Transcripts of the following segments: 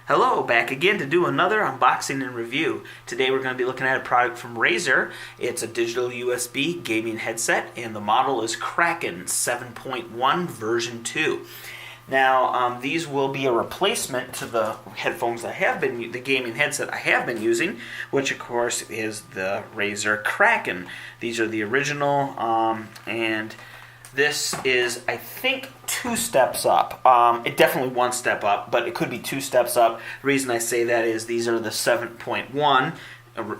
Hello, back again to do another unboxing and review. Today we're going to be looking at a product from Razer. It's a digital USB gaming headset and the model is Kraken 7.1 version 2. Now, these will be a replacement to the headphones the gaming headset I have been using, which of course is the Razer Kraken. These are the original, and this is, I think, 2 steps up. It definitely 1 step up, but it could be 2 steps up. The reason I say that is these are the 7.1,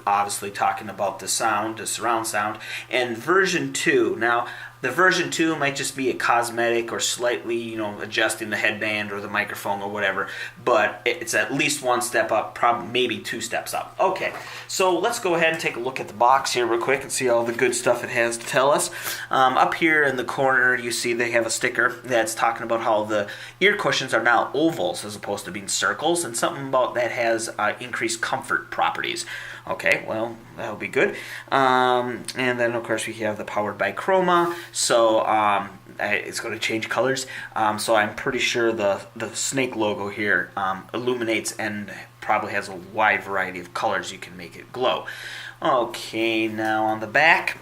obviously talking about the sound, the surround sound, and version 2. Now, the version 2 might just be a cosmetic or slightly, adjusting the headband or the microphone or whatever, but it's at least 1 step up, probably maybe 2 steps up. Okay, so let's go ahead and take a look at the box here real quick and see all the good stuff it has to tell us. Up here in the corner, you see they have a sticker that's talking about how the ear cushions are now ovals as opposed to being circles, and something about that has increased comfort properties. Okay, well, that'll be good. And then, of course, we have the powered by Chroma, so it's going to change colors. So I'm pretty sure the snake logo here illuminates and probably has a wide variety of colors you can make it glow. Okay, now on the back,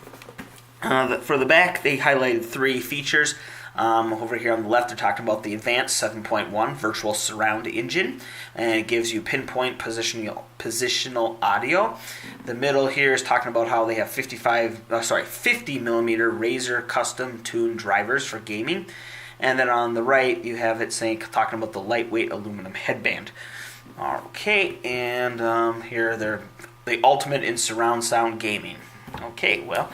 for the back, they highlighted 3 features. Over here on the left, they're talking about the advanced 7.1 virtual surround engine, and it gives you pinpoint positional audio. The middle here is talking about how they have 50 millimeter Razer custom tuned drivers for gaming, and then on the right you have it talking about the lightweight aluminum headband. Okay, and here they're the ultimate in surround sound gaming. Okay, well,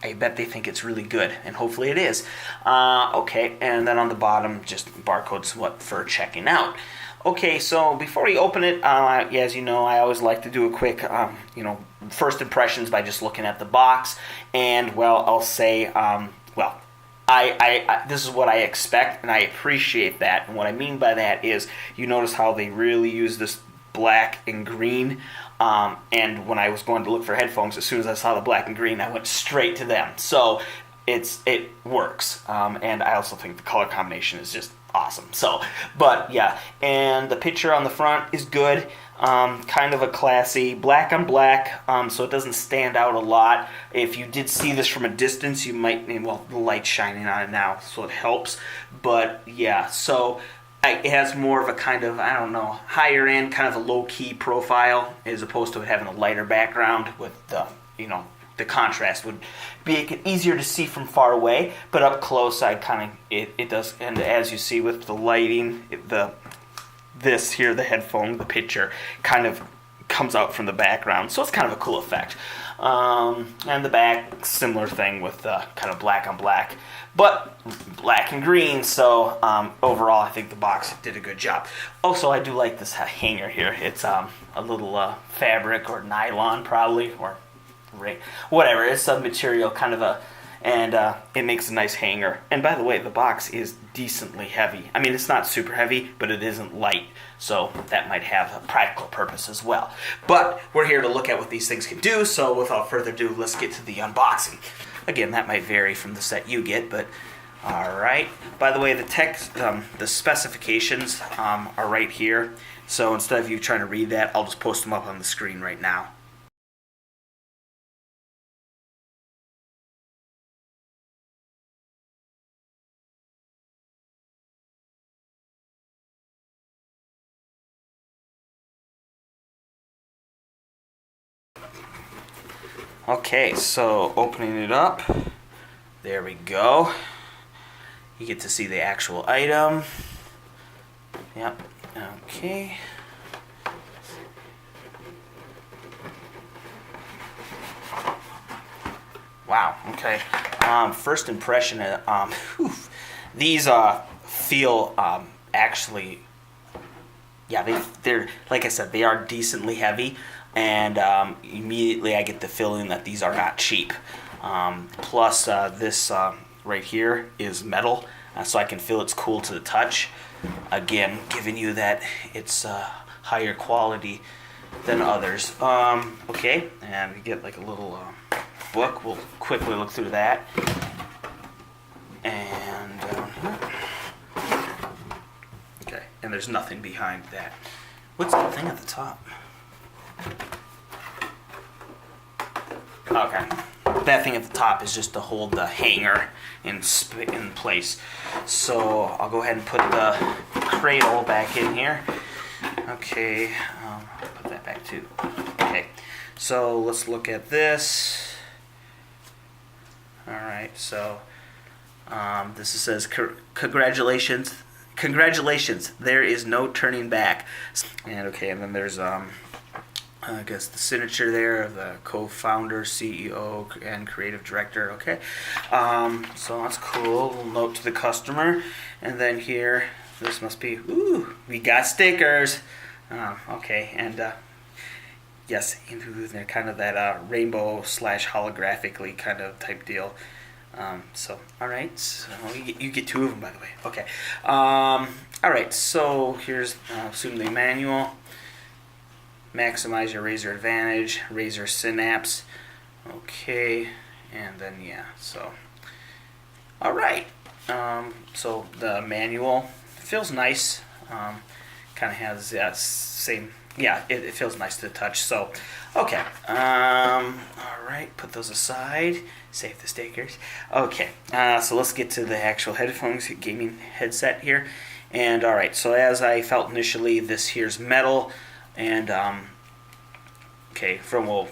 I bet they think it's really good, and hopefully it is. Okay, and then on the bottom, just barcodes for checking out. Okay, so before we open it, as you know, I always like to do a quick, first impressions by just looking at the box. And, well, I'll say, this is what I expect, and I appreciate that. And what I mean by that is, you notice how they really use this black and green. And when I was going to look for headphones, as soon as I saw the black and green, I went straight to them. So it works. And I also think the color combination is just awesome. So, but yeah, and the picture on the front is good. Kind of a classy black on black, so it doesn't stand out a lot. If you did see this from a distance, you might, the light's shining on it now, so it helps. But yeah, so it has more of a kind of, higher end, kind of a low-key profile, as opposed to it having a lighter background with the contrast would make it easier to see from far away, but up close, it does, and as you see with the lighting, the headphone, the picture, kind of comes out from the background, so it's kind of a cool effect. And the back, similar thing with kind of black on black, but black and green, so overall I think the box did a good job. Also, I do like this hanger here. It's a little fabric or nylon probably, or whatever. It's some material, and it makes a nice hanger. And by the way, the box is decently heavy. I mean, it's not super heavy, but it isn't light, so that might have a practical purpose as well. But we're here to look at what these things can do, so without further ado, let's get to the unboxing. Again, that might vary from the set you get, but alright. By the way, the text, the specifications are right here, so instead of you trying to read that, I'll just post them up on the screen right now. Okay, so opening it up, there we go. You get to see the actual item. Yep, okay. Wow, okay. First impression, these feel actually, yeah, they're, like I said, they are decently heavy. And immediately I get the feeling that these are not cheap. Plus this right here is metal, so I can feel it's cool to the touch. Again, giving you that it's higher quality than others. Okay, and we get like a little book. We'll quickly look through that. And okay, and there's nothing behind that. What's that thing at the top? Okay. That thing at the top is just to hold the hanger in place. So I'll go ahead and put the cradle back in here. Okay, put that back too. Okay, so let's look at this. All right, so this says congratulations, there is no turning back. And okay, and then there's I guess the signature there of the co-founder, CEO, and creative director. Okay, so that's cool. A little note to the customer, and then here, this must be. Ooh, we got stickers. Okay, and yes, they're kind of that rainbow / holographically kind of type deal. So all right, so you get 2 of them, by the way. Okay, all right. So here's assume the manual. Maximize your Razer advantage, Razer Synapse. Okay, and then yeah, so all right. So the manual feels nice. Kind of has that same. Yeah, it feels nice to the touch. So okay. All right, put those aside. Save the stickers. Okay, so let's get to the actual headphones, gaming headset here. And all right, so as I felt initially, this here's metal. And okay,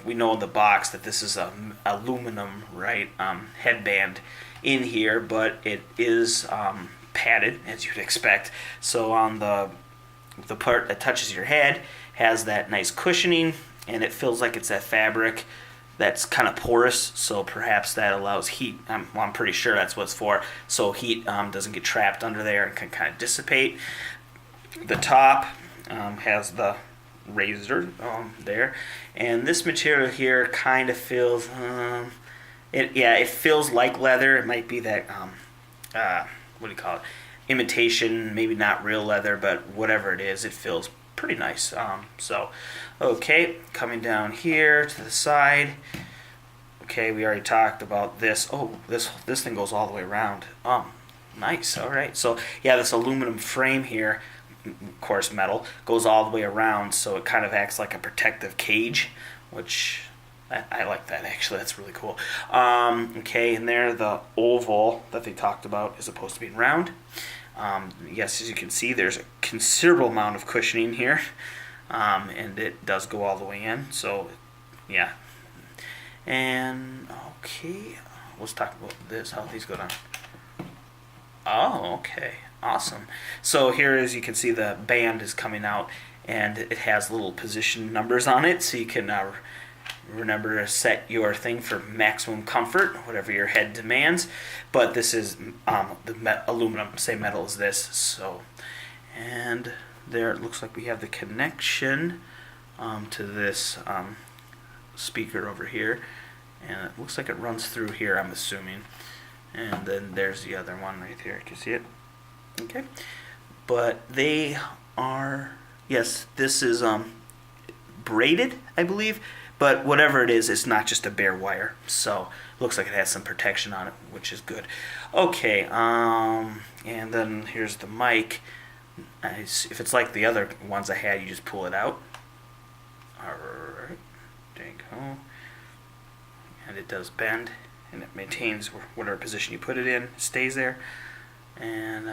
we know in the box that this is a aluminum, right, headband in here, but it is padded, as you'd expect. So on the part that touches your head has that nice cushioning, and it feels like it's that fabric that's kind of porous, so perhaps that allows heat. I'm pretty sure that's what it's for, so heat doesn't get trapped under there and can kind of dissipate. The top has the Razer there, and this material here kind of feels it feels like leather. It might be that what do you call it, imitation, maybe not real leather, but whatever it is, it feels pretty nice. So okay, coming down here to the side. Okay, we already talked about this. Oh, this thing goes all the way around. Nice. All right, so yeah, this aluminum frame here, of course metal, goes all the way around, so it kind of acts like a protective cage, which I like that actually. That's really cool. Okay, and there the oval that they talked about is supposed to be round. Yes, as you can see, there's a considerable amount of cushioning here, and it does go all the way in. So yeah, and okay, let's talk about this. How these go down. Oh, okay. Awesome. So here, as you can see, the band is coming out, and it has little position numbers on it, so you can remember to set your thing for maximum comfort, whatever your head demands. But this is the aluminum, same metal as this. So, and there it looks like we have the connection to this speaker over here, and it looks like it runs through here, I'm assuming. And then there's the other one right there. Can you see it? Okay, but they are, yes, this is braided, I believe, but whatever it is, it's not just a bare wire, so it looks like it has some protection on it, which is good. Okay, and then here's the mic. If it's like the other ones I had, you just pull it out. Alright, there you go. And it does bend, and it maintains whatever position you put it in, it stays there. And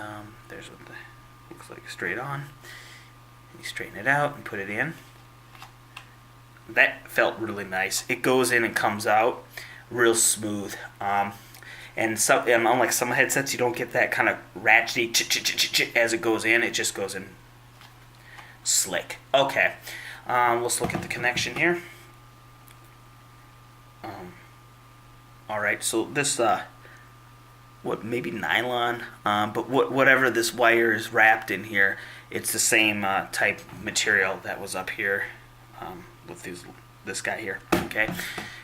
there's what looks like straight on. And you straighten it out and put it in. That felt really nice. It goes in and comes out real smooth. And unlike some headsets, you don't get that kind of ratchety as it goes in. It just goes in slick. Okay, let's look at the connection here. All right, so this maybe nylon, but whatever this wire is wrapped in here, it's the same type material that was up here with this guy here. Okay,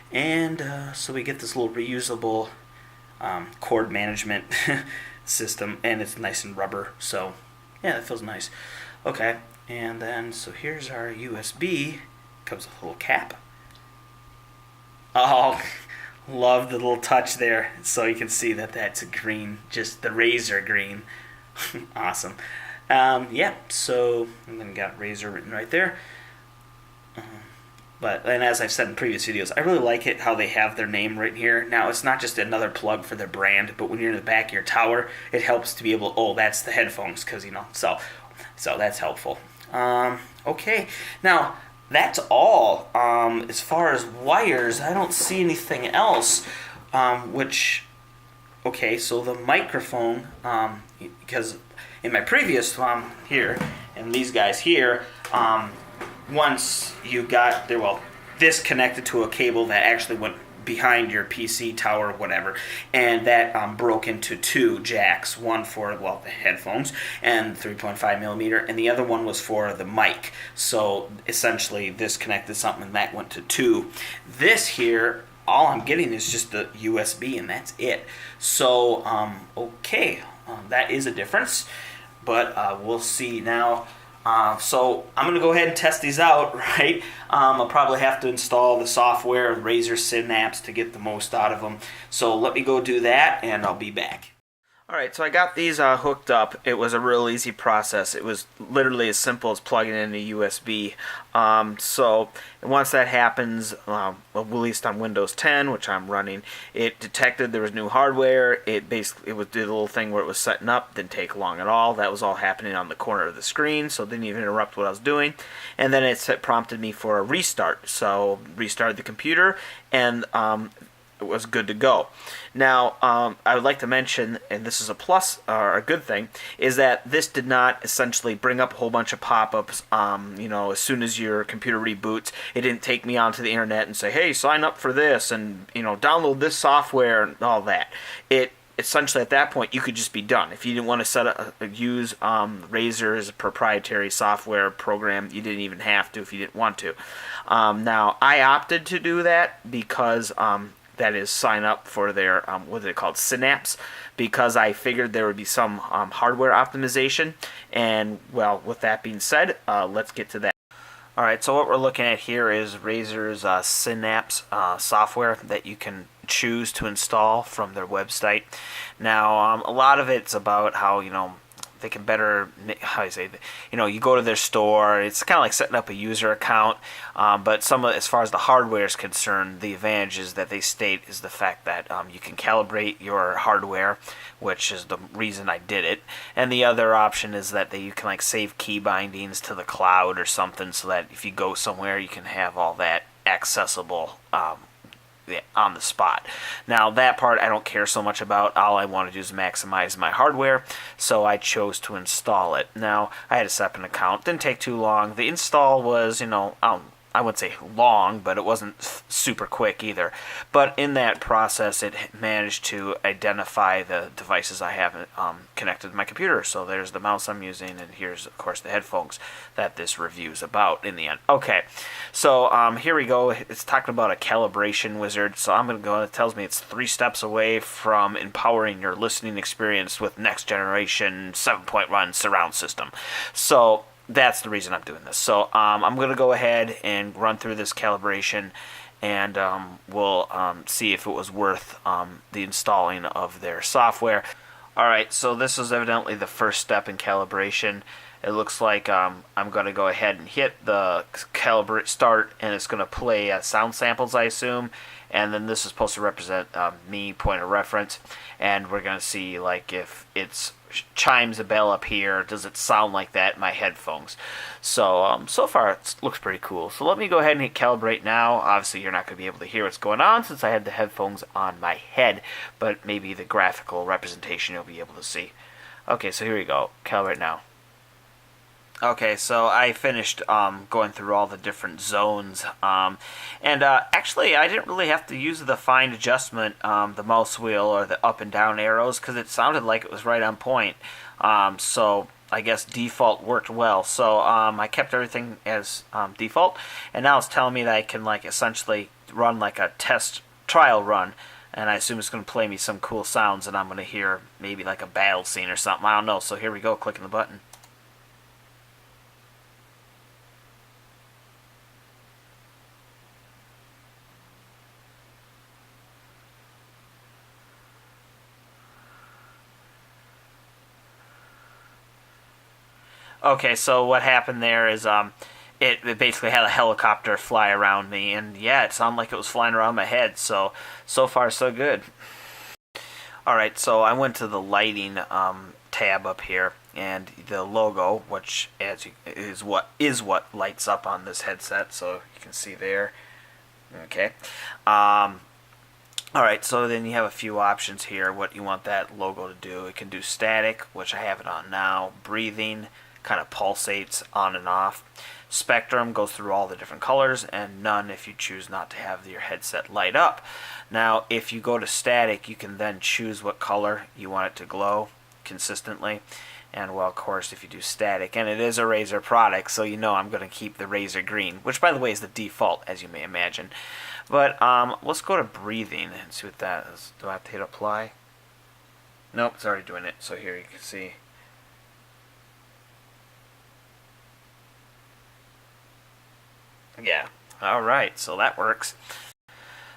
and so we get this little reusable cord management system, and it's nice and rubber. So yeah, that feels nice. Okay, and then so here's our USB. Comes with a little cap. Oh. Love the little touch there, so you can see that that's a green, just the Razer green. Awesome. Yeah, so and then got Razer written right there. But and as I've said in previous videos, I really like it how they have their name right here. Now it's not just another plug for their brand, but when you're in the back of your tower, it helps to be able. Oh, that's the headphones, because so that's helpful. Okay, now that's all. As far as wires, I don't see anything else. Which, okay, so the microphone, because in my previous here and these guys here, once you got there, well, this connected to a cable that actually went behind your PC tower or whatever, and that broke into two jacks, one for, well, the headphones and 3.5 millimeter, and the other one was for the mic. So essentially this connected something and that went to two. This here, all I'm getting is just the USB and that's it. So okay, that is a difference, but we'll see now. So I'm going to go ahead and test these out, right? I'll probably have to install the software, Razer Synapse, to get the most out of them. So let me go do that, and I'll be back. Alright, so I got these hooked up. It was a real easy process. It was literally as simple as plugging in a USB. So once that happens, at least on Windows 10, which I'm running, it detected there was new hardware. It did a little thing where it was setting up. Didn't take long at all. That was all happening on the corner of the screen, so it didn't even interrupt what I was doing. And then it prompted me for a restart. So restarted the computer, and it was good to go. Now, I would like to mention, and this is a plus or a good thing, is that this did not essentially bring up a whole bunch of pop-ups. As soon as your computer reboots, it didn't take me onto the internet and say, "Hey, sign up for this," and download this software and all that. It essentially at that point you could just be done. If you didn't want to use Razer's proprietary software program, you didn't even have to if you didn't want to. Now, I opted to do that because that is sign up for their, what are they called, Synapse, because I figured there would be some hardware optimization. And, well, with that being said, let's get to that. Alright, so what we're looking at here is Razer's Synapse software that you can choose to install from their website. Now, a lot of it's about how, they can better, you go to their store. It's kind of like setting up a user account, but as far as the hardware is concerned, the advantages that they state is the fact that you can calibrate your hardware, which is the reason I did it. And the other option is that you can save key bindings to the cloud or something, so that if you go somewhere, you can have all that accessible on the spot. Now, that part I don't care so much about. All I want to do is maximize my hardware, so I chose to install it. Now, I had to set up an account. Didn't take too long. The install was, I wouldn't say long, but it wasn't super quick either. But in that process, it managed to identify the devices I have connected to my computer. So there's the mouse I'm using, and here's, of course, the headphones that this review's about in the end. Okay, so here we go. It's talking about a calibration wizard. So I'm going to go, it tells me it's 3 steps away from empowering your listening experience with next generation 7.1 surround system. So that's the reason I'm doing this. So I'm going to go ahead and run through this calibration, and we'll see if it was worth the installing of their software. Alright, so this is evidently the first step in calibration. It looks like I'm going to go ahead and hit the calibrate start, and it's going to play sound samples, I assume. And then this is supposed to represent me, point of reference. And we're going to see if it's chimes a bell up here, does it sound like that in my headphones? So so far it looks pretty cool. So let me go ahead and hit calibrate now. Obviously you're not going to be able to hear what's going on since I had the headphones on my head, but maybe the graphical representation you'll be able to see. Okay, so here we go. Calibrate now. Okay, so I finished going through all the different zones, and actually I didn't really have to use the fine adjustment, the mouse wheel or the up and down arrows, because it sounded like it was right on point. So I guess default worked well. So I kept everything as default, and now it's telling me that I can essentially run a test trial run. And I assume it's going to play me some cool sounds, and I'm going to hear maybe a battle scene or something. I don't know. So here we go, clicking the button. Okay, so what happened there is it basically had a helicopter fly around me, and yeah, it sounded like it was flying around my head. So far so good. All right, so I went to the lighting tab up here, and the logo, which is what lights up on this headset. So you can see there. Okay. All right, so then you have a few options here. What you want that logo to do? It can do static, which I have it on now. Breathing, kind of pulsates on and off. Spectrum goes through all the different colors, and none if you choose not to have your headset light up. Now, if you go to static, you can then choose what color you want it to glow consistently. And well, of course, if you do static, and it is a Razer product, so you know I'm going to keep the Razer green, which by the way is the default, as you may imagine. But let's go to breathing and see what that is. Do I have to hit apply? Nope, it's already doing it. So here you can see. Yeah. All right, so that works.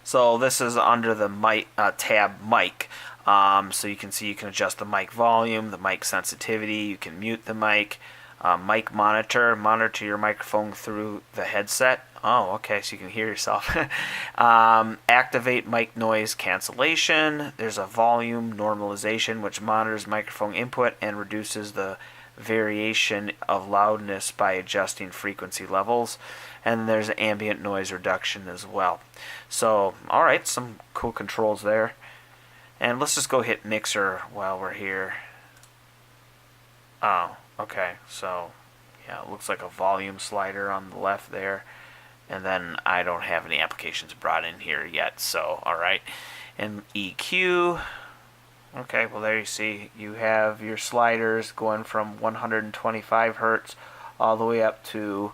So this is under the mic tab mic. So you can see you can adjust the mic volume, the mic sensitivity. You can mute the mic. Mic monitor your microphone through the headset. Oh, okay, so you can hear yourself. Activate mic noise cancellation. There's a volume normalization, which monitors microphone input and reduces the variation of loudness by adjusting frequency levels. And there's ambient noise reduction as well. So, alright, some cool controls there. And let's just go hit mixer while we're here. Oh, okay, so yeah, it looks like a volume slider on the left there. And then I don't have any applications brought in here yet, so alright. And EQ. Okay, well there you see you have your sliders going from 125 hertz all the way up to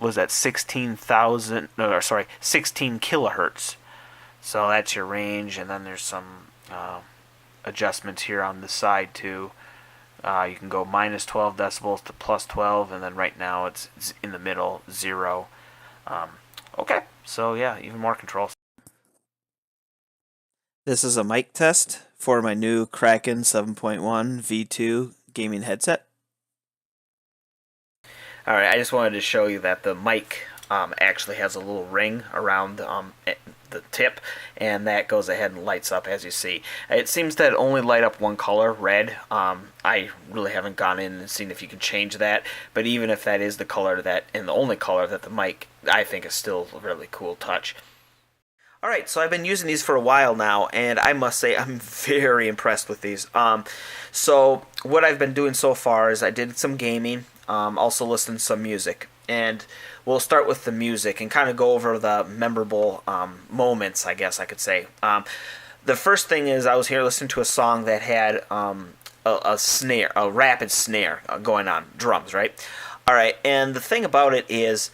was that 16 kilohertz. So that's your range, and then there's some adjustments here on the side too. You can go minus 12 decibels to plus 12, and then right now it's in the middle, 0. Okay, so yeah, even more controls. This is a mic test for my new Kraken 7.1 V2 gaming headset. Alright, I just wanted to show you that the mic actually has a little ring around the tip, and that goes ahead and lights up as you see. It seems to only light up one color, red. I really haven't gone in and seen if you can change that, but even if that is the color and the only color that the mic, I think is still a really cool touch. Alright, so I've been using these for a while now, and I must say I'm very impressed with these. So what I've been doing so far is I did some gaming, also listened to some music, and we'll start with the music and kind of go over the memorable moments, I guess I could say. The first thing is I was here listening to a song that had a snare, a rapid snare going on, drums, right? Alright, and the thing about it is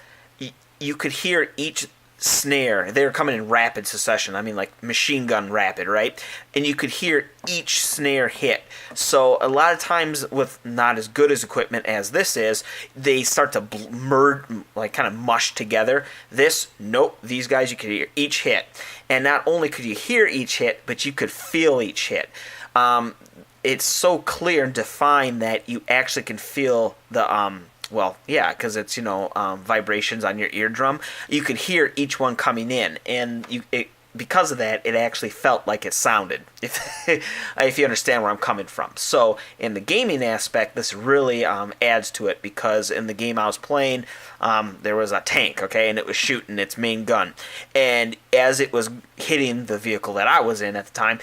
you could hear each snare. They were coming in rapid succession. I mean, like machine gun rapid, right? And you could hear each snare hit. So a lot of times with not as good as equipment as this is, they start to merge, like kind of mush together. This, nope, these guys you could hear each hit. And not only could you hear each hit, but you could feel each hit. It's so clear and defined that you actually can feel the well, yeah, because it's, vibrations on your eardrum. You could hear each one coming in, and because of that, it actually felt like it sounded, if you understand where I'm coming from. So, in the gaming aspect, this really adds to it, because in the game I was playing, there was a tank, okay, and it was shooting its main gun. And as it was hitting the vehicle that I was in at the time,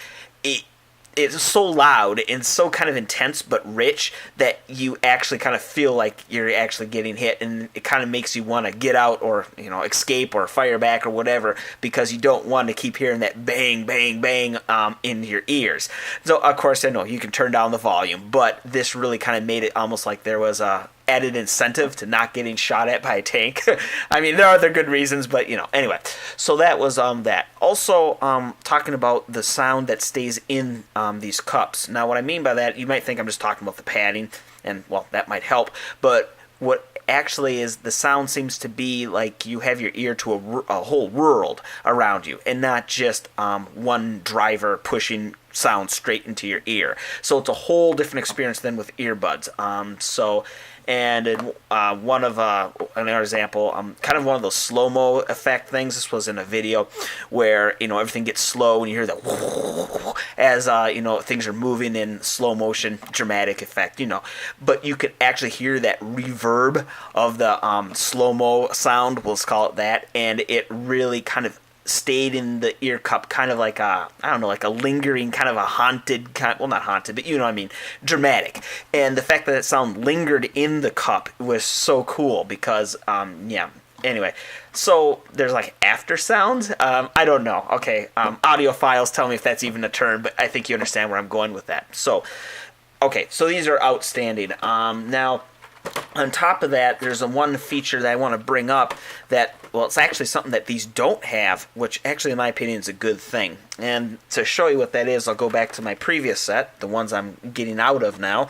it's so loud and so kind of intense but rich that you actually kind of feel like you're actually getting hit, and it kind of makes you want to get out or escape or fire back or whatever, because you don't want to keep hearing that bang bang bang in your ears. So of course I know you can turn down the volume, but this really kind of made it almost like there was a added incentive to not getting shot at by a tank. I mean, there are other good reasons, but anyway. So that was that. Also, talking about the sound that stays in these cups. Now, what I mean by that, you might think I'm just talking about the padding, and well, that might help. But what actually is, the sound seems to be like you have your ear to a whole world around you, and not just one driver pushing sound straight into your ear. So it's a whole different experience than with earbuds. And in another example, kind of one of those slow-mo effect things. This was in a video where, everything gets slow and you hear that as, things are moving in slow motion, dramatic effect, But you could actually hear that reverb of the slow-mo sound, let's call it that, and it really kind of stayed in the ear cup, kind of like like a lingering, kind of a haunted, well, not haunted, but you know what I mean, dramatic. And the fact that it sound lingered in the cup was so cool because, anyway, so there's like after sounds. I don't know. Okay, audiophiles, tell me if that's even a term, but I think you understand where I'm going with that. So, okay, so these are outstanding. Now, on top of that, there's one feature that I want to bring up that, well, it's actually something that these don't have, which actually, in my opinion, is a good thing. And to show you what that is, I'll go back to my previous set, the ones I'm getting out of now.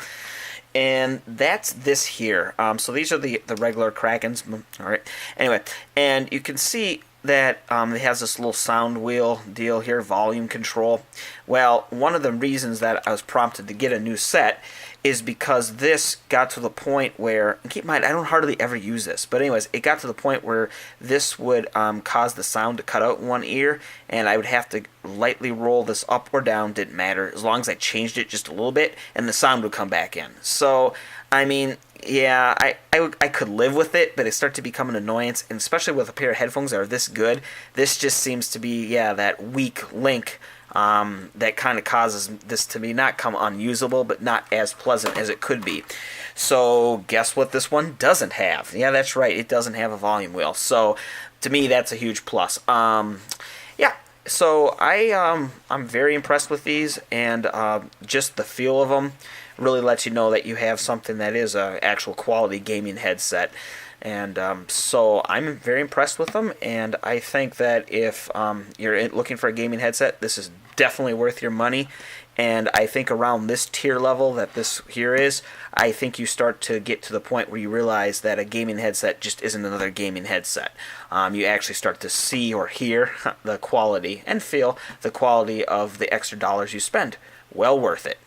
And that's this here. So these are the regular Krakens. All right. Anyway, and you can see that it has this little sound wheel deal here, volume control. Well, one of the reasons that I was prompted to get a new set is because this got to the point where, and keep in mind, I don't hardly ever use this, but anyways, it got to the point where this would cause the sound to cut out in one ear, and I would have to lightly roll this up or down, didn't matter, as long as I changed it just a little bit, and the sound would come back in. So, I mean, yeah, I could live with it, but it started to become an annoyance, and especially with a pair of headphones that are this good, this just seems to be, that weak link that kind of causes this to be not come unusable, but not as pleasant as it could be. So guess what this one doesn't have? Yeah, that's right, it doesn't have a volume wheel. So to me, that's a huge plus. So I'm very impressed with these, and just the feel of them really lets you know that you have something that is a actual quality gaming headset. And so I'm very impressed with them, and I think that if you're looking for a gaming headset, this is definitely worth your money. And I think around this tier level that this here is, I think you start to get to the point where you realize that a gaming headset just isn't another gaming headset. You actually start to see or hear the quality and feel the quality of the extra dollars you spend. Well worth it.